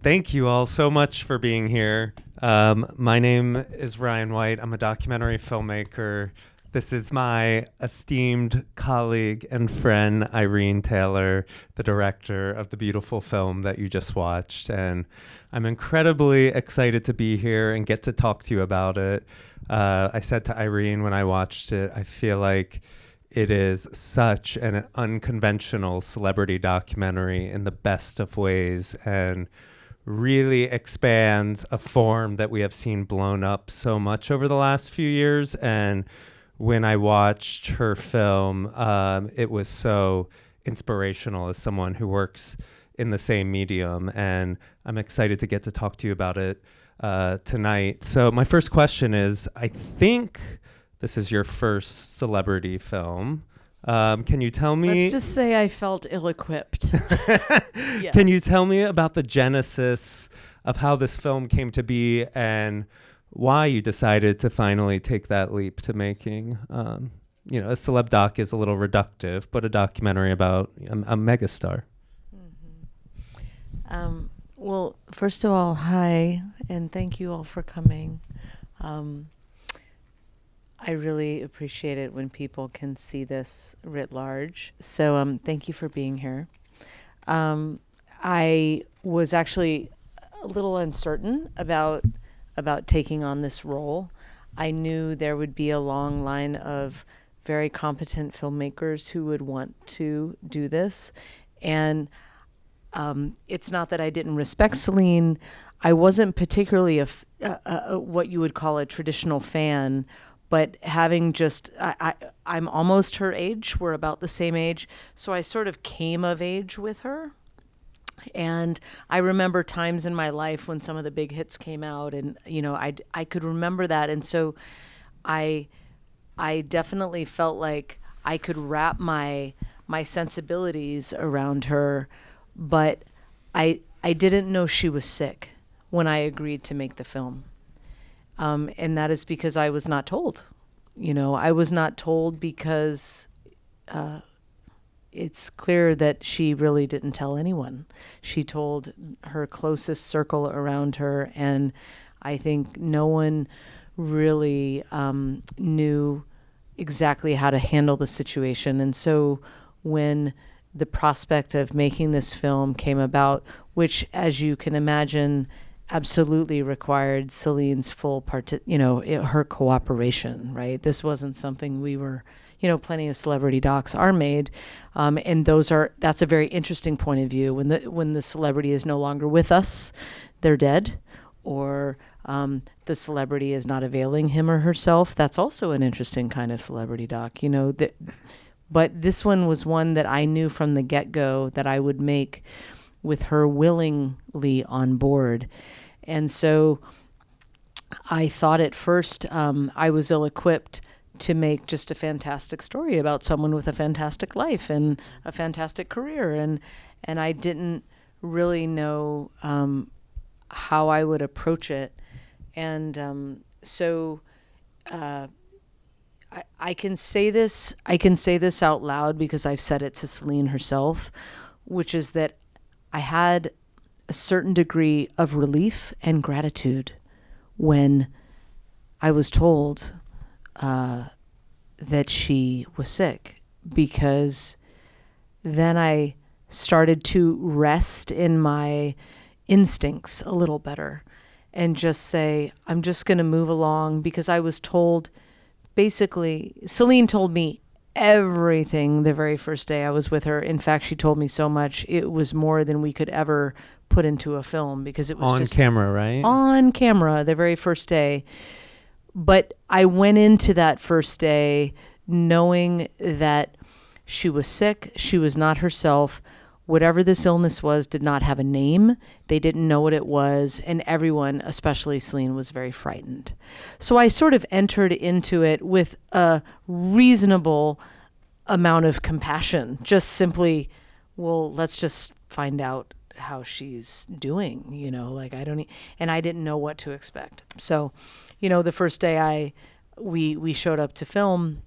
Thank you all so much for being here. My name is Ryan White. I'm a documentary filmmaker. This is my esteemed colleague and friend, Irene Taylor, the director of the beautiful film that you just watched. And I'm incredibly excited to be here and get to talk to you about it. I said to Irene when I watched it, I feel like it is such an unconventional celebrity documentary in the best of ways, and really expands a form that we have seen blown up so much over the last few years. And when I watched her film, it was so inspirational as someone who works in the same medium. And I'm excited to get to talk to you about it tonight. So my first question is, I think this is your first celebrity film. Can you tell me? Let's just say I felt ill-equipped. Yes. Can you tell me about the genesis of how this film came to be and why you decided to finally take that leap to making, a celeb doc is a little reductive, but a documentary about a megastar? Mm-hmm. Well, first of all, hi, and thank you all for coming. I really appreciate it when people can see this writ large. So thank you for being here. I was actually a little uncertain about taking on this role. I knew there would be a long line of very competent filmmakers who would want to do this. And it's not that I didn't respect Celine. I wasn't particularly what you would call a traditional fan, but having I'm almost her age. We're about the same age. So I sort of came of age with her. And I remember times in my life when some of the big hits came out, and, I could remember that. And so I definitely felt like I could wrap my sensibilities around her, but I didn't know she was sick when I agreed to make the film. And that is because I was not told. I was not told because it's clear that she really didn't tell anyone. She told her closest circle around her, and I think no one really knew exactly how to handle the situation. And so when the prospect of making this film came about, which, as you can imagine, absolutely required Celine's full her cooperation, right? This wasn't something we were, plenty of celebrity docs are made. And that's a very interesting point of view. When the celebrity is no longer with us, they're dead, or the celebrity is not availing him or herself. That's also an interesting kind of celebrity doc, but this one was one that I knew from the get-go that I would make with her willingly on board. And so I thought at first I was ill-equipped to make just a fantastic story about someone with a fantastic life and a fantastic career. And I didn't really know how I would approach it. And so I can say this out loud because I've said it to Celine herself, which is that I had a certain degree of relief and gratitude when I was told that she was sick, because then I started to rest in my instincts a little better and just say, I'm just going to move along, because I was told, basically, Celine told me everything the very first day I was with her. In fact, she told me so much, it was more than we could ever put into a film, because it was on just camera, right? On camera the very first day. But I went into that first day knowing that she was sick, she was not herself. Whatever this illness was did not have a name. They didn't know what it was. And everyone, especially Celine, was very frightened. So I sort of entered into it with a reasonable amount of compassion. Just simply, well, let's just find out how she's doing, and I didn't know what to expect. So, the first day we showed up to film,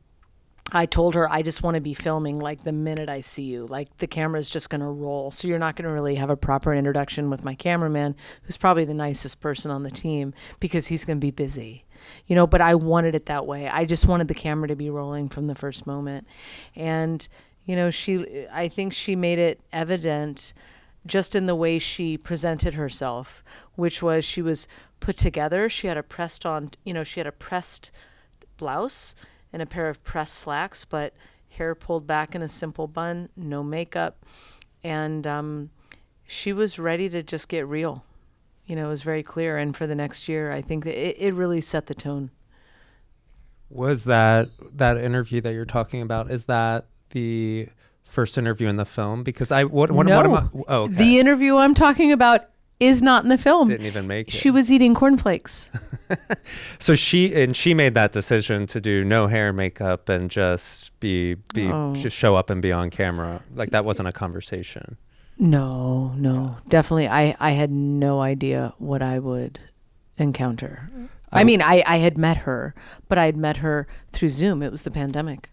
I told her, I just want to be filming like the minute I see you. Like the camera's just going to roll. So you're not going to really have a proper introduction with my cameraman, who's probably the nicest person on the team, because he's going to be busy. But I wanted it that way. I just wanted the camera to be rolling from the first moment. And, I think she made it evident just in the way she presented herself, which was she was put together. She had a pressed blouse and a pair of pressed slacks, but hair pulled back in a simple bun, no makeup. And she was ready to just get real. It was very clear. And for the next year, I think that it really set the tone. Was that interview that you're talking about, is that the first interview in the film? Because what am I? Oh, okay. The interview I'm talking about is not in the film. Didn't even make it. She was eating cornflakes. So she made that decision to do no hair, makeup, and just just show up and be on camera. Like that wasn't a conversation. No, definitely. I had no idea what I would encounter. I mean, I had met her, but I had met her through Zoom. It was the pandemic,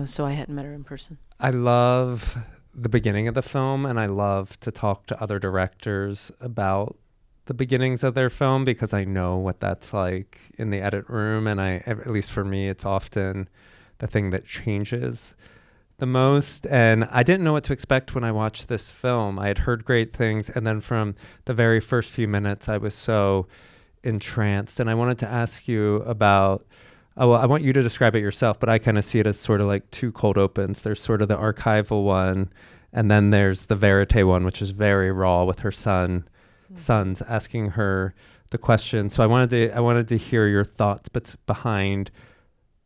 so I hadn't met her in person. I love the beginning of the film, and I love to talk to other directors about the beginnings of their film, because I know what that's like in the edit room, and at least for me, it's often the thing that changes the most. And I didn't know what to expect when I watched this film. I had heard great things, and then from the very first few minutes, I was so entranced. And I wanted to ask you about, I want you to describe it yourself, but I kind of see it as sort of like two cold opens. There's sort of the archival one, and then there's the verite one, which is very raw with her sons asking her the question. So I wanted to hear your thoughts behind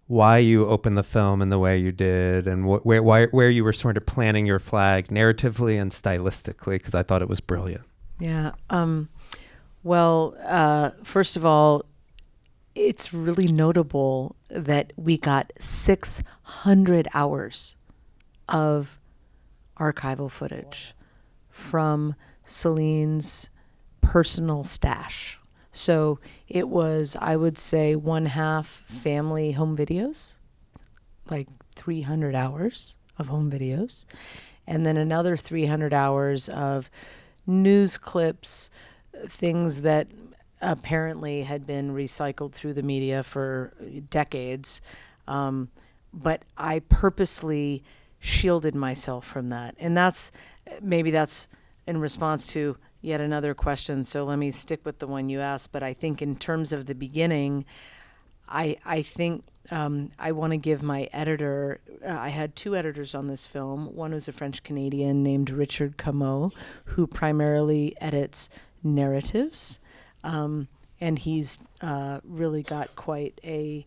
why you opened the film in the way you did, and where you were sort of planting your flag narratively and stylistically, because I thought it was brilliant. Yeah. Well, first of all, it's really notable that we got 600 hours of archival footage from Celine's personal stash. So it was, I would say, 1/2 family home videos, like 300 hours of home videos, and then another 300 hours of news clips, things that apparently had been recycled through the media for decades. But I purposely shielded myself from that. And maybe that's in response to yet another question. So let me stick with the one you asked. But I think in terms of the beginning, I think I want to give my editor, I had 2 editors on this film. One was a French Canadian named Richard Cameau, who primarily edits narratives. And he's really got quite he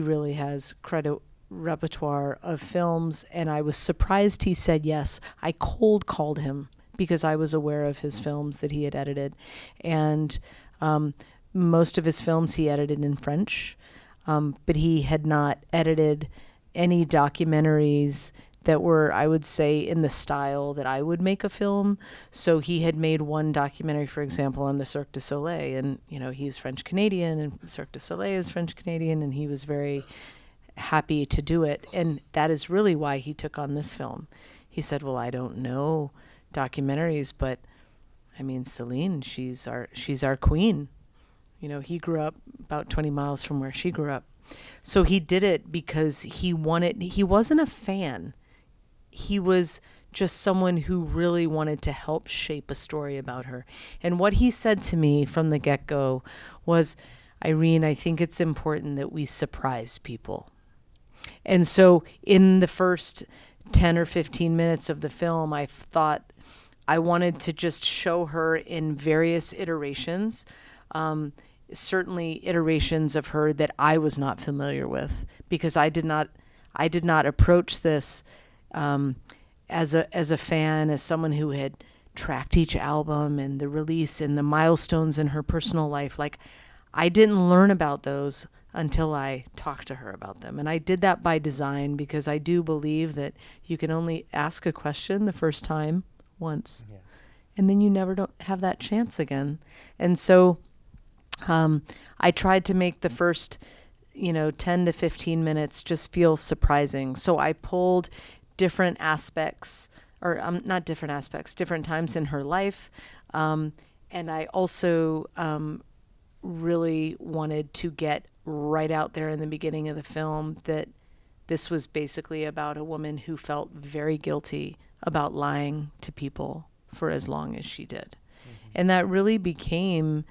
really has credit repertoire of films. And I was surprised he said yes. I cold called him because I was aware of his films that he had edited. And most of his films he edited in French, but he had not edited any documentaries that were, I would say, in the style that I would make a film. So he had made one documentary, for example, on the Cirque du Soleil, and he's French Canadian, and Cirque du Soleil is French Canadian, and he was very happy to do it. And that is really why he took on this film. He said, "Well, I don't know documentaries, but I mean, Celine, she's our queen." He grew up about 20 miles from where she grew up. So he did it because he wasn't a fan. He was just someone who really wanted to help shape a story about her. And what he said to me from the get-go was, "Irene, I think it's important that we surprise people." And so in the first 10 or 15 minutes of the film, I thought I wanted to just show her in various iterations, certainly iterations of her that I was not familiar with, because I did not approach this as a fan, as someone who had tracked each album and the release and the milestones in her personal life. Like, I didn't learn about those until I talked to her about them. And I did that by design, because I do believe that you can only ask a question the first time once. Yeah. And then you never don't have that chance again. And so I tried to make the first 10 to 15 minutes just feels surprising. So I pulled different aspects, or not different aspects, different times in her life. And I also really wanted to get right out there in the beginning of the film that this was basically about a woman who felt very guilty about lying to people for as long as she did. Mm-hmm. And that really became,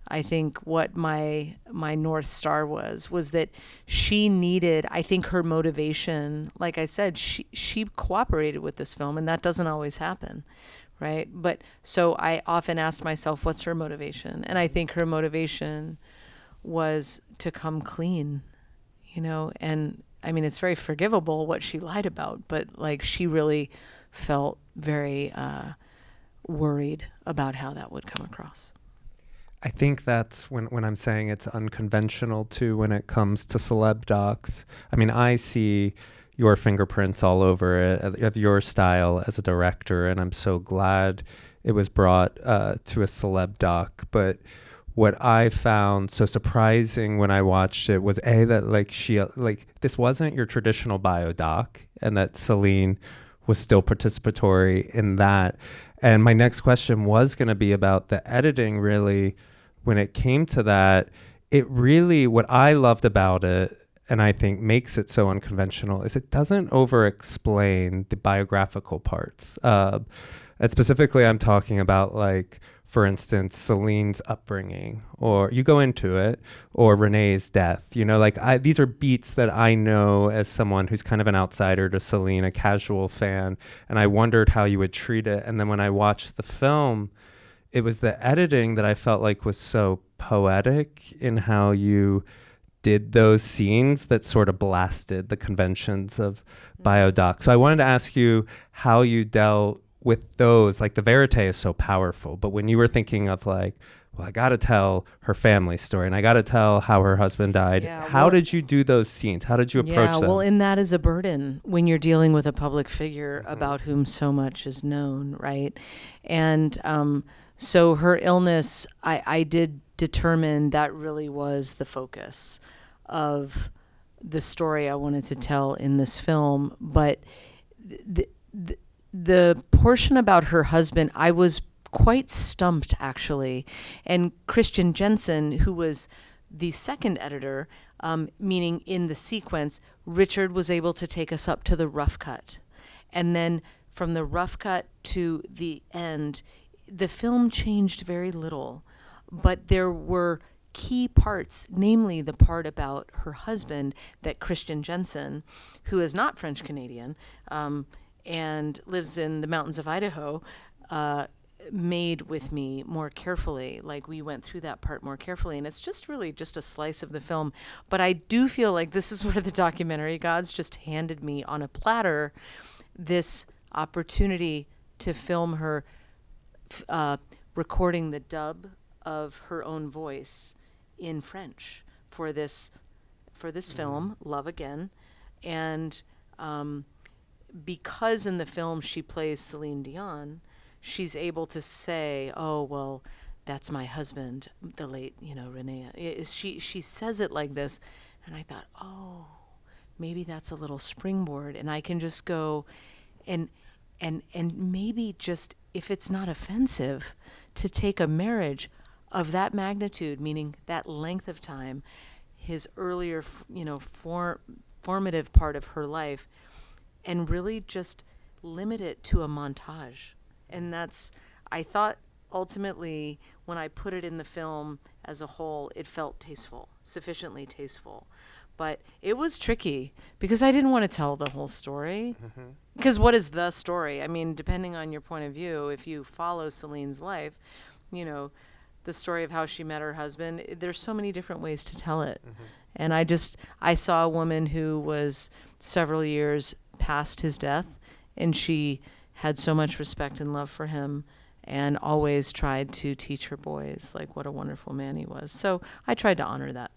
I think, what my North Star was that she needed, I think her motivation, like I said, she cooperated with this film, and that doesn't always happen, right? But so I often asked myself, what's her motivation? And I think her motivation was to come clean, and I mean, it's very forgivable what she lied about, but like she really felt very worried about how that would come across. I think that's when I'm saying it's unconventional too when it comes to celeb docs. I mean, I see your fingerprints all over it, of your style as a director, and I'm so glad it was brought to a celeb doc. But what I found so surprising when I watched it was that this wasn't your traditional bio doc, and that Celine was still participatory in that. And my next question was going to be about the editing. Really, when it came to that, it really, what I loved about it, and I think makes it so unconventional, is it doesn't over-explain the biographical parts. And specifically, I'm talking about, like, for instance, Celine's upbringing, or you go into it, or Renee's death. These are beats that I know as someone who's kind of an outsider to Celine, a casual fan, and I wondered how you would treat it. And then when I watched the film, it was the editing that I felt like was so poetic in how you did those scenes that sort of blasted the conventions of biodoc. So I wanted to ask you how you dealt with those. Like, the verite is so powerful, but when you were thinking of like, well, I got to tell her family story and I got to tell how her husband died. How did you do those scenes? How did you approach them? Well, and that is a burden when you're dealing with a public figure about whom so much is known, right? And so her illness, I did determine that really was the focus of the story I wanted to tell in this film. But the portion about her husband, I was quite stumped, actually. And Christian Jensen, who was the second editor, meaning in the sequence, Richard was able to take us up to the rough cut. And then from the rough cut to the end, the film changed very little. But there were key parts, namely the part about her husband, that Christian Jensen, who is not French Canadian, and lives in the mountains of Idaho, made with me more carefully. Like, we went through that part more carefully, and it's just really just a slice of the film. But I do feel like this is where the documentary gods just handed me on a platter this opportunity to film her recording the dub of her own voice in French for this film, Love Again. And because in the film she plays Celine Dion, she's able to say, oh, well, that's my husband, the late, Renee. She says it like this. And I thought, oh, maybe that's a little springboard. And I can just go and maybe just, if it's not offensive, to take a marriage of that magnitude, meaning that length of time, his earlier, formative part of her life, and really just limit it to a montage. And that's, I thought ultimately when I put it in the film as a whole, it felt tasteful, sufficiently tasteful. But it was tricky because I didn't want to tell the whole story. Because what is the story? I mean, depending on your point of view, if you follow Celine's life, the story of how she met her husband, there's so many different ways to tell it. And I saw a woman who was several years past his death, and she had so much respect and love for him and always tried to teach her boys like what a wonderful man he was. So I tried to honor that.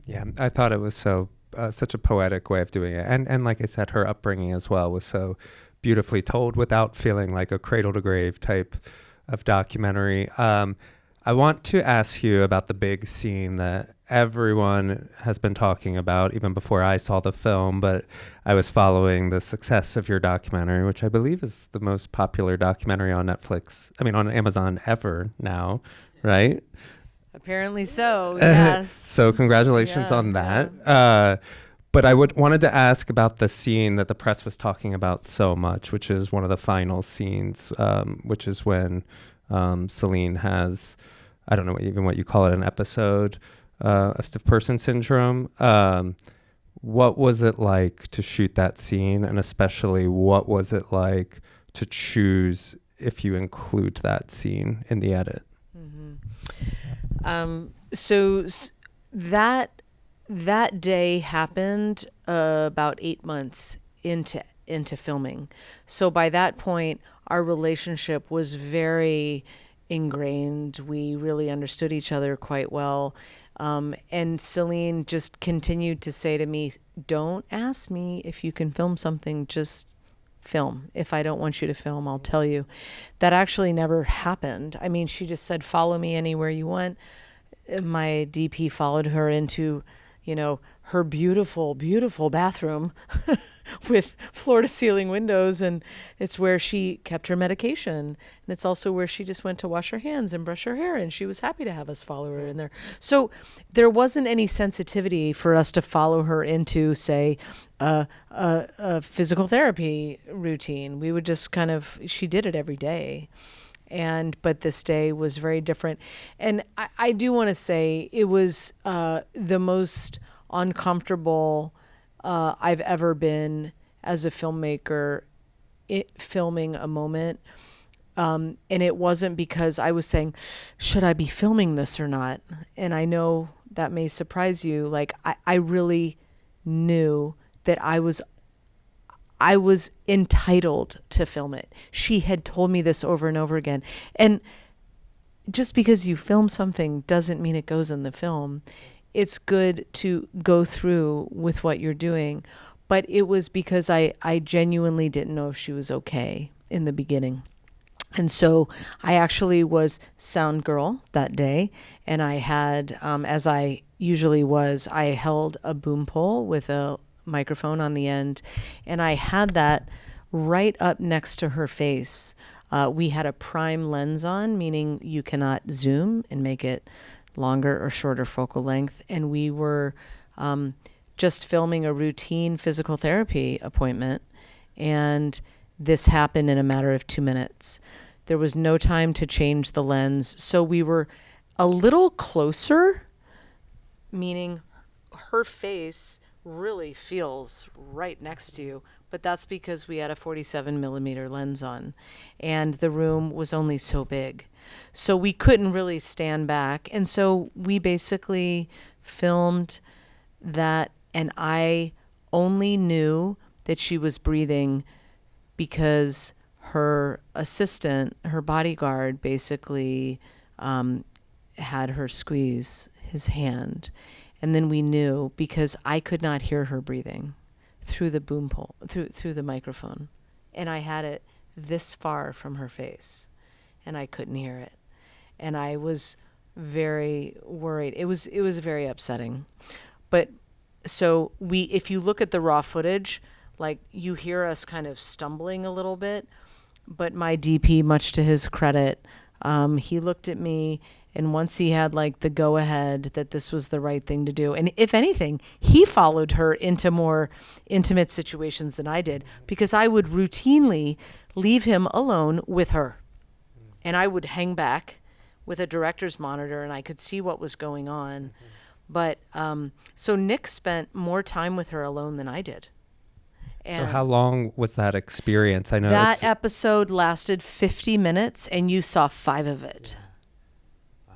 Yeah, I thought it was such a poetic way of doing it. And like I said, her upbringing as well was so beautifully told without feeling like a cradle to grave type of documentary. I want to ask you about the big scene that everyone has been talking about even before I saw the film, but I was following the success of your documentary, which I believe is the most popular documentary on Netflix, I mean, on Amazon ever now, right? Apparently so, yes. So congratulations Yeah, on that. yeah. But I wanted to ask about the scene that the press was talking about so much, which is one of the final scenes, which is when Celine has, I don't know even what you call it, an episode of stiff person syndrome. What was it like to shoot that scene? And especially, what was it like to choose if you include that scene in the edit? That day happened about 8 months into filming. So by that point, our relationship was very ingrained. We really understood each other quite well. And Celine just continued to say to me, "Don't ask me if you can film something, just film. If I don't want you to film, I'll tell you." That actually never happened. I mean, she just said, "Follow me anywhere you want." My DP followed her into, her beautiful, beautiful bathroom with floor to ceiling windows. And it's where she kept her medication. And it's also where she just went to wash her hands and brush her hair. And she was happy to have us follow her in there. So there wasn't any sensitivity for us to follow her into, say, a physical therapy routine. We would just she did it every day. But this day was very different. And I do want to say it was the most uncomfortable I've ever been as a filmmaker filming a moment. And it wasn't because I was saying, should I be filming this or not? And I know that may surprise you. Like, I really knew that I was entitled to film it. She had told me this over and over again. And just because you film something doesn't mean it goes in the film. It's good to go through with what you're doing. But it was because I genuinely didn't know if she was okay in the beginning. And so I actually was sound girl that day. And I had, as I usually was, I held a boom pole with a microphone on the end, and I had that right up next to her face. We had a prime lens on, meaning you cannot zoom and make it longer or shorter focal length, and we were just filming a routine physical therapy appointment, and this happened in a matter of 2 minutes. There was no time to change the lens, so we were a little closer, meaning her face really feels right next to you, but that's because we had a 47 millimeter lens on and the room was only so big. So we couldn't really stand back. And so we basically filmed that, and I only knew that she was breathing because her assistant, her bodyguard, basically had her squeeze his hand. And then we knew because I could not hear her breathing through the boom pole, through the microphone. And I had it this far from her face and I couldn't hear it. And I was very worried. It was very upsetting. But so if you look at the raw footage, like you hear us kind of stumbling a little bit, but my DP, much to his credit, he looked at me, and once he had like the go ahead that this was the right thing to do, and if anything, he followed her into more intimate situations than I did, because I would routinely leave him alone with her. And I would hang back with a director's monitor and I could see what was going on. But so Nick spent more time with her alone than I did. So how long was that experience? I know that episode lasted 50 minutes and you saw 5 of it. Wow.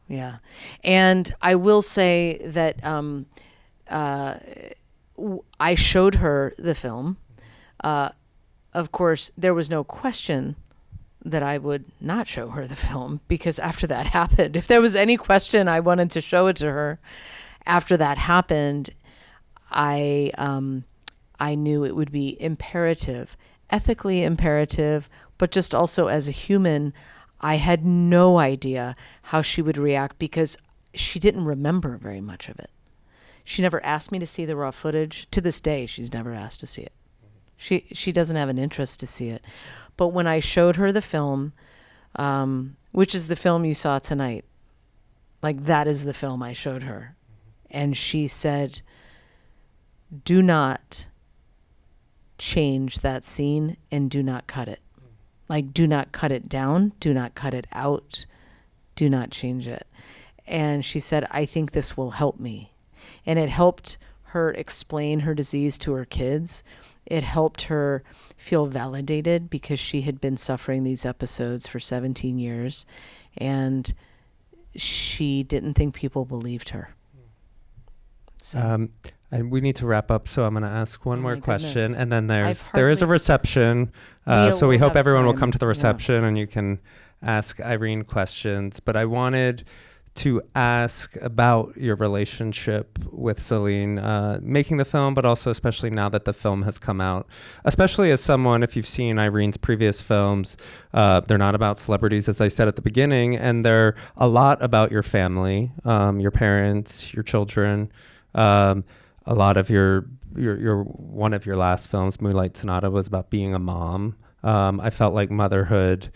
Yeah. And I will say that I showed her the film. Of course, there was no question that I would not show her the film, because after that happened, if there was any question, I wanted to show it to her. After that happened, I knew it would be imperative, ethically imperative, but just also as a human, I had no idea how she would react because she didn't remember very much of it. She never asked me to see the raw footage. To this day, she's never asked to see it. She doesn't have an interest to see it. But when I showed her the film, which is the film you saw tonight, like that is the film I showed her. And she said, do not change that scene and do not cut it. Like, do not cut it down, do not cut it out, do not change it. And she said, I think this will help me. And it helped her explain her disease to her kids. It helped her feel validated because she had been suffering these episodes for 17 years. And she didn't think people believed her. So. And we need to wrap up, so I'm going to ask one more question, goodness. and then there is a reception. So we hope everyone will come to the reception, and you can ask Irene questions. But I wanted to ask about your relationship with Celine, making the film, but also especially now that the film has come out. Especially as someone, if you've seen Irene's previous films, they're not about celebrities, as I said at the beginning, and they're a lot about your family, your parents, your children. A lot of your one of your last films, Moonlight Sonata, was about being a mom. I felt like motherhood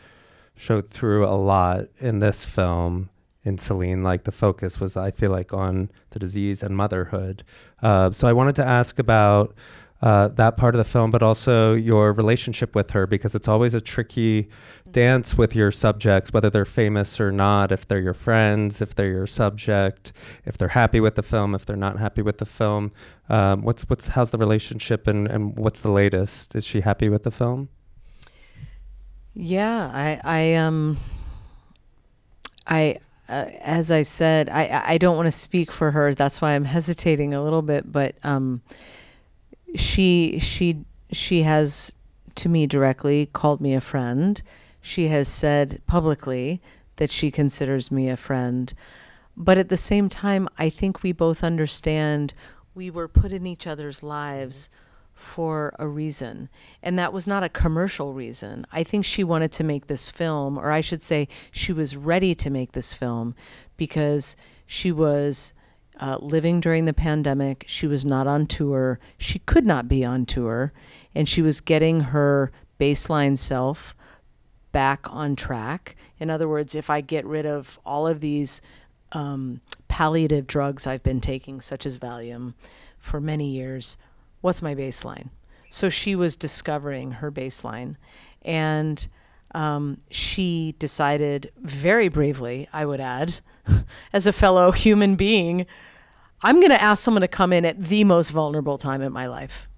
showed through a lot in this film. In Celine, like the focus was, I feel like, on the disease and motherhood. So I wanted to ask about that part of the film, but also your relationship with her, because it's always a tricky dance with your subjects, whether they're famous or not, if they're your friends, if they're your subject, if they're happy with the film, if they're not happy with the film. How's the relationship, and what's the latest? Is she happy with the film? Yeah, as I said, I don't want to speak for her. That's why I'm hesitating a little bit. But she has, to me directly, called me a friend. She has said publicly that she considers me a friend. But at the same time, I think we both understand we were put in each other's lives for a reason. And that was not a commercial reason. I think she wanted to make this film, or I should say she was ready to make this film because she was living during the pandemic. She was not on tour. She could not be on tour. And she was getting her baseline self back on track. In other words, if I get rid of all of these palliative drugs I've been taking, such as Valium, for many years, what's my baseline? So she was discovering her baseline. And she decided very bravely, I would add, as a fellow human being, I'm going to ask someone to come in at the most vulnerable time in my life.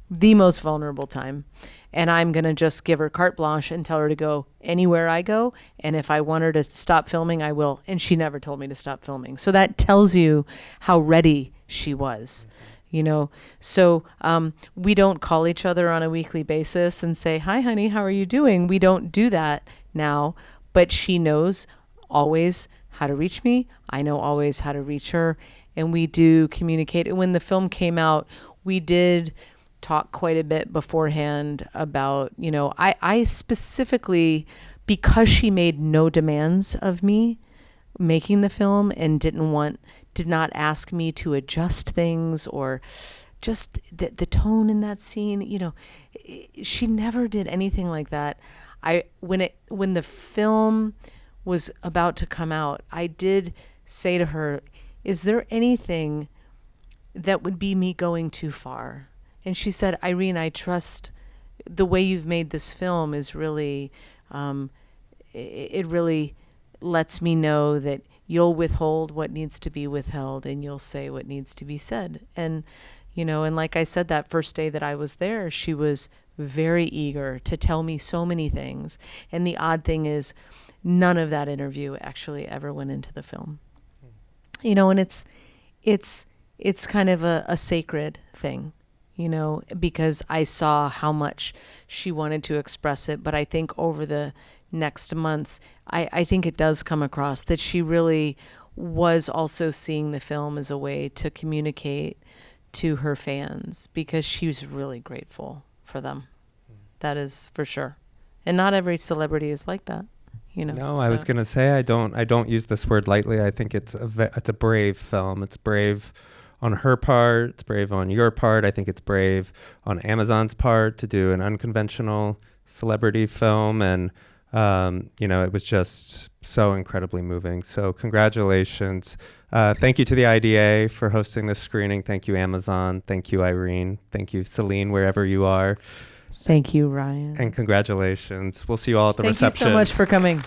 The most vulnerable time. And I'm going to just give her carte blanche and tell her to go anywhere I go. And if I want her to stop filming, I will. And she never told me to stop filming. So that tells you how ready she was. You know, so we don't call each other on a weekly basis and say, hi, honey, how are you doing? We don't do that now, but she knows always how to reach me. I know always how to reach her, and we do communicate. And when the film came out, we did talk quite a bit beforehand about, you know, I specifically, because she made no demands of me making the film and did not ask me to adjust things or just the tone in that scene, you know, she never did anything like that. When the film was about to come out, I did say to her, is there anything that would be me going too far? And she said, Irene, I trust the way you've made this film is really, it really lets me know that you'll withhold what needs to be withheld and you'll say what needs to be said. And, you know, and like I said, that first day that I was there, she was very eager to tell me so many things. And the odd thing is none of that interview actually ever went into the film. You know, and it's kind of a sacred thing, you know, because I saw how much she wanted to express it. But I think over the next months, I think it does come across that she really was also seeing the film as a way to communicate to her fans because she was really grateful for them. That is for sure. And not every celebrity is like that, you know. No, I was gonna say I don't use this word lightly. I think it's a brave film. It's brave on her part. It's brave on your part. I think it's brave on Amazon's part to do an unconventional celebrity film, and it was just so incredibly moving. So congratulations. Thank you to the IDA for hosting this screening. Thank you, Amazon. Thank you, Irene. Thank you, Celine, wherever you are. Thank you, Ryan. And congratulations. We'll see you all at the reception. Thank you so much for coming.